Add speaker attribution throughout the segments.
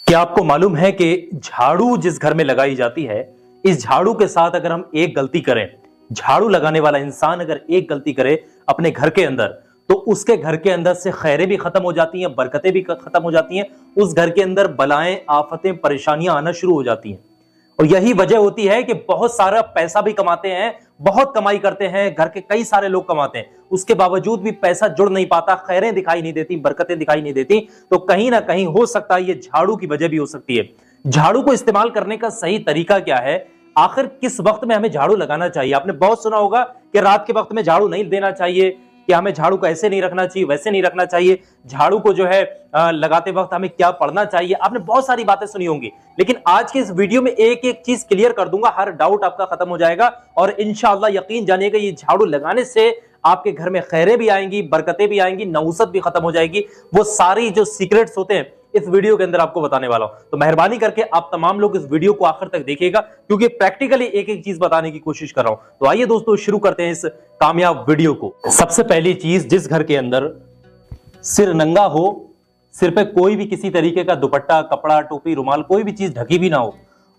Speaker 1: क्या आपको मालूम है कि झाड़ू जिस घर में लगाई जाती है, इस झाड़ू के साथ अगर हम एक गलती करें, झाड़ू लगाने वाला इंसान अगर एक गलती करे अपने घर के अंदर, तो उसके घर के अंदर से खैरें भी खत्म हो जाती हैं, बरकतें भी खत्म हो जाती हैं। उस घर के अंदर बलाएं, आफतें, परेशानियां आना शुरू हो जाती हैं। और यही वजह होती है कि बहुत सारा पैसा भी कमाते हैं, बहुत कमाई करते हैं, घर के कई सारे लोग कमाते हैं, उसके बावजूद भी पैसा जुड़ नहीं पाता, खैरें दिखाई नहीं देती, बरकतें दिखाई नहीं देती। तो कहीं ना कहीं हो सकता है ये झाड़ू की वजह भी हो सकती है। झाड़ू को इस्तेमाल करने का सही तरीका क्या है, आखिर किस वक्त में हमें झाड़ू लगाना चाहिए? आपने बहुत सुना होगा कि रात के वक्त में झाड़ू नहीं देना चाहिए, कि हमें झाड़ू को ऐसे नहीं रखना चाहिए, वैसे नहीं रखना चाहिए, झाड़ू को जो है लगाते वक्त हमें क्या पढ़ना चाहिए। आपने बहुत सारी बातें सुनी होंगी, लेकिन आज के इस वीडियो में एक एक चीज क्लियर कर दूंगा, हर डाउट आपका खत्म हो जाएगा। और इंशाअल्लाह यकीन जानिएगा, ये झाड़ू लगाने से आपके घर में खैरें भी आएंगी, बरकतें भी आएंगी, नहुसत भी खत्म हो जाएगी। वो सारी जो सीक्रेट्स होते हैं इस वीडियो के अंदर आपको बताने वाला हूं। तो मेहरबानी करके आप तमाम लोग इस वीडियो को आखिर तक देखिएगा, क्योंकि प्रैक्टिकली एक एक चीज बताने की कोशिश कर रहा हूं। तो आइए दोस्तों, शुरू करते हैं इस कामयाब वीडियो को। सबसे पहली चीज, जिस घर के अंदर सिर नंगा हो, सिर पे कोई भी किसी तरीके का दुपट्टा, कपड़ा, टोपी, रुमाल, कोई भी चीज ढकी भी ना हो,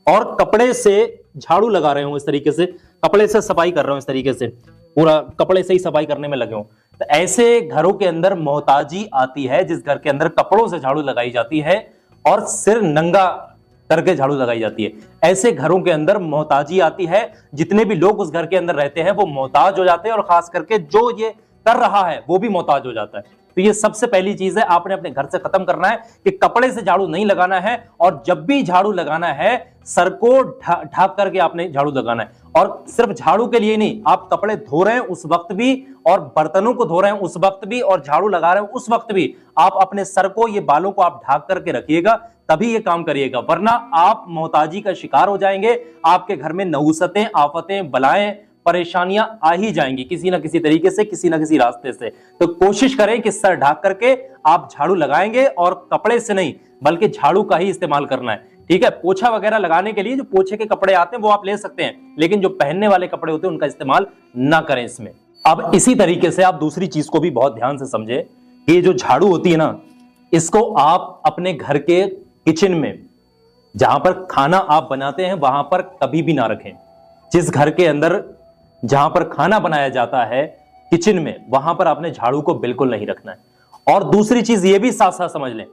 Speaker 1: और कपड़े से झाड़ू लगा रहे हो, इस तरीके से कपड़े से सफाई कर रहे हो, इस तरीके से पूरा कपड़े से ही सफाई करने में लगे हो, तो ऐसे घरों के अंदर मोहताजी आती है। जिस घर के अंदर कपड़ों से झाड़ू लगाई जाती है और सिर नंगा करके झाड़ू लगाई जाती है, ऐसे घरों के अंदर मोहताजी आती है। जितने भी लोग उस घर के अंदर रहते हैं वो मोहताज हो जाते हैं, और खास करके जो ये कर रहा है वो भी मोहताज हो जाता है। तो ये सबसे पहली चीज है, आपने अपने घर से खत्म करना है कि कपड़े से झाड़ू नहीं लगाना है। और जब भी झाड़ू लगाना है, सर को ढक करके आपने झाड़ू लगाना है। और सिर्फ झाड़ू के लिए नहीं, आप कपड़े धो रहे हैं उस वक्त भी, और बर्तनों को धो रहे हैं उस वक्त भी, और झाड़ू लगा रहे हैं उस वक्त भी, आप अपने सर को, ये बालों को आप ढक करके रखिएगा, तभी ये काम करिएगा, वरना आप मोहताजी का शिकार हो जाएंगे। आपके घर में नहुसतें, आफतें, बलाएं, परेशानियां आ ही जाएंगी किसी ना किसी तरीके से, किसी ना किसी रास्ते से। तो कोशिश करें कि सर ढक करके आप झाड़ू लगाएंगे, और कपड़े से नहीं बल्कि झाड़ू का ही इस्तेमाल करना है। ठीक है, पोछा वगैरह लगाने के लिए जो पोछे के कपड़े आते हैं वो आप ले सकते हैं, लेकिन जो पहनने वाले कपड़े होते हैं उनका इस्तेमाल ना करें इसमें। अब इसी तरीके से आप दूसरी चीज को भी बहुत ध्यान से समझे कि ये जो झाड़ू होती है ना, इसको आप अपने घर के किचन में, जहां पर खाना आप बनाते हैं, वहां पर कभी भी ना रखें। जिस घर के अंदर जहां पर खाना बनाया जाता है, किचन में, वहां पर आपने झाड़ू को बिल्कुल नहीं रखना है। और दूसरी चीज ये भी साथ साथ समझ लें,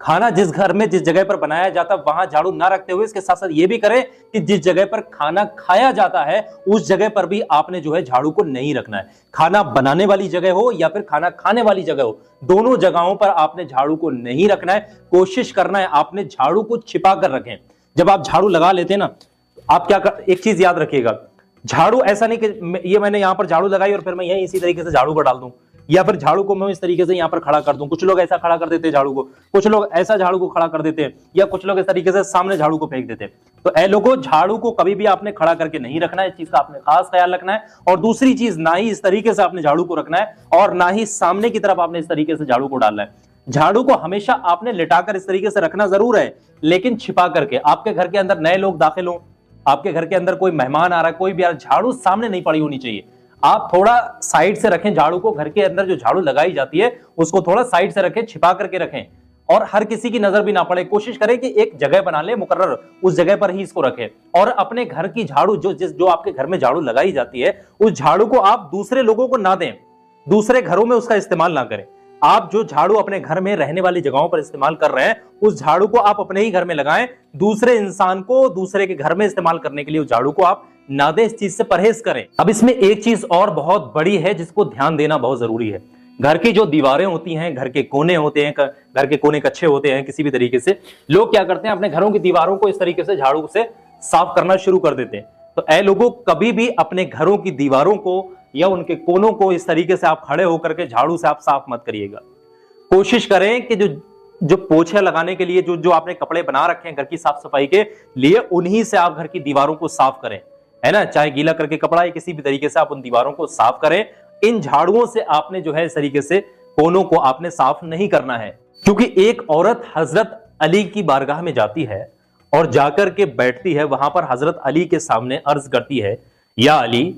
Speaker 1: खाना जिस घर में, जिस जगह पर बनाया जाता है, वहां झाड़ू ना रखते हुए इसके साथ साथ ये भी करें कि जिस जगह पर खाना खाया जाता है उस जगह पर भी आपने जो है झाड़ू को नहीं रखना है। खाना बनाने वाली जगह हो या फिर खाना खाने वाली जगह हो, दोनों जगहों पर आपने झाड़ू को नहीं रखना है। कोशिश करना है आपने झाड़ू को छिपा कर रखें। जब आप झाड़ू लगा लेते हैं ना, आप क्या कर, एक चीज याद रखिएगा, झाड़ू ऐसा नहीं कि ये मैंने यहां पर झाड़ू लगाई और फिर मैं यहीं इसी तरीके से झाड़ू को डाल दूं, या फिर झाड़ू को मैं इस तरीके से यहां पर खड़ा कर दूं। कुछ लोग ऐसा खड़ा कर देते हैं झाड़ू को, कुछ लोग ऐसा झाड़ू को खड़ा कर देते हैं, या कुछ लोग इस तरीके से सामने झाड़ू को फेंक देते हैं। तो ऐ लोगों, झाड़ू को कभी भी आपने खड़ा करके नहीं रखना है, इस चीज का आपने खास ख्याल रखना है। और दूसरी चीज, ना ही इस तरीके से आपने झाड़ू को रखना है, और ना ही सामने की तरफ आपने इस तरीके से झाड़ू को डालना है। झाड़ू को हमेशा आपने लिटाकर इस तरीके से रखना जरूर है, लेकिन छिपा करके। आपके घर के अंदर नए लोग दाखिल हो, आपके घर के अंदर कोई मेहमान आ रहा है, कोई भी आ रहा है, झाड़ू सामने नहीं पड़ी होनी चाहिए। आप थोड़ा साइड से रखें झाड़ू को, घर के अंदर जो झाड़ू लगाई जाती है उसको थोड़ा साइड से रखें, छिपा करके रखें, और हर किसी की नजर भी ना पड़े। कोशिश करें कि एक जगह बना ले मुकर्रर, उस जगह पर ही इसको रखें। और अपने घर की झाड़ू, जो आपके घर में झाड़ू लगाई जाती है, उस झाड़ू को आप दूसरे लोगों को ना दें, दूसरे घरों में उसका इस्तेमाल ना करें। आप जो झाड़ू अपने घर में रहने वाली जगहों पर इस्तेमाल कर रहे हैं, उस झाड़ू को आप अपने ही घर में लगाएं। दूसरे इंसान को दूसरे के घर में इस्तेमाल करने के लिए उस झाड़ू को आप ना दें, इस चीज से परहेज करें। अब इसमें एक चीज और बहुत बड़ी है जिसको ध्यान देना बहुत जरूरी है। घर की जो दीवारें होती हैं, घर के कोने होते हैं, घर के कोने कच्चे होते हैं, किसी भी तरीके से लोग क्या करते हैं, अपने घरों की दीवारों को इस तरीके से झाड़ू से साफ करना शुरू कर देते हैं। तो ऐ लोगों, कभी भी अपने घरों की दीवारों को या उनके कोनों को इस तरीके से आप खड़े होकर के झाड़ू से आप साफ मत करिएगा। कोशिश करें कि जो पोछे लगाने के लिए जो आपने कपड़े बना रखे हैं घर की साफ सफाई के लिए, उन्हीं से आप घर की दीवारों को साफ करें, है ना। चाहे गीला करके कपड़ा या किसी भी तरीके से आप उन दीवारों को साफ करें। इन झाड़ुओं से आपने जो है इस तरीके से कोनों को आपने साफ नहीं करना है, क्योंकि एक औरत हजरत अली की बारगाह में जाती है और जाकर के बैठती है, वहां पर हजरत अली के सामने अर्ज करती है, या अली,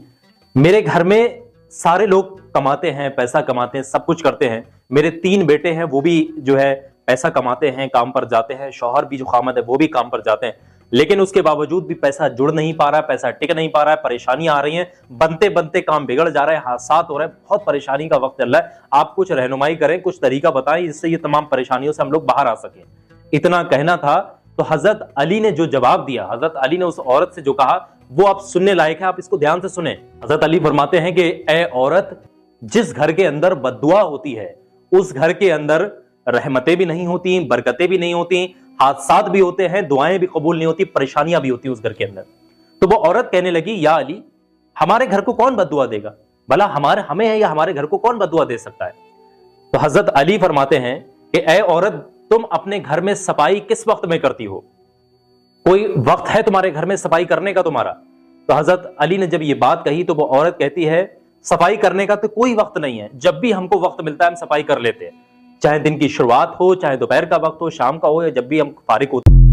Speaker 1: मेरे घर में सारे लोग कमाते हैं, पैसा कमाते हैं, सब कुछ करते हैं, मेरे 3 बेटे हैं, वो भी जो है पैसा कमाते हैं, काम पर जाते हैं, शौहर भी जो खामद है वो भी काम पर जाते हैं, लेकिन उसके बावजूद भी पैसा जुड़ नहीं पा रहा है, पैसा टिक नहीं पा रहा है, परेशानियां आ रही हैं, बनते बनते काम बिगड़ जा रहा है, हादसात हो रहे हैं, बहुत परेशानी का वक्त चल रहा है। आप कुछ रहनुमाई करें, कुछ तरीका बताएं जिससे ये तमाम परेशानियों से हम लोग बाहर आ सकें। इतना कहना था तो हजरत अली ने जो जवाब दिया, हजरत अली ने उस औरत से जो कहा वो आप सुनने लायक है, आप इसको ध्यान से सुने। हजरत अली फरमाते हैं कि ए औरत, जिस घर के अंदर बद्दुआ होती है उस घर के अंदर रहमतें भी नहीं होती, बरकतें भी नहीं होती, हादसात भी होते हैं, दुआएं भी कबूल नहीं होती, परेशानियां भी होती उस घर के अंदर। तो वो औरत कहने लगी, या अली, हमारे घर को कौन बद्दुआ देगा? भला हमें है या हमारे घर को कौन बद्दुआ दे सकता है? तो हजरत अली फरमाते हैं कि ए औरत, तुम अपने घर में सफाई किस वक्त में करती हो? कोई वक्त है तुम्हारे घर में सफाई करने का तुम्हारा? तो हजरत अली ने जब ये बात कही तो वो औरत कहती है, सफाई करने का तो कोई वक्त नहीं है, जब भी हमको वक्त मिलता है हम सफाई कर लेते हैं, चाहे दिन की शुरुआत हो, चाहे दोपहर का वक्त हो, शाम का हो, या जब भी हम फारिग होते हैं।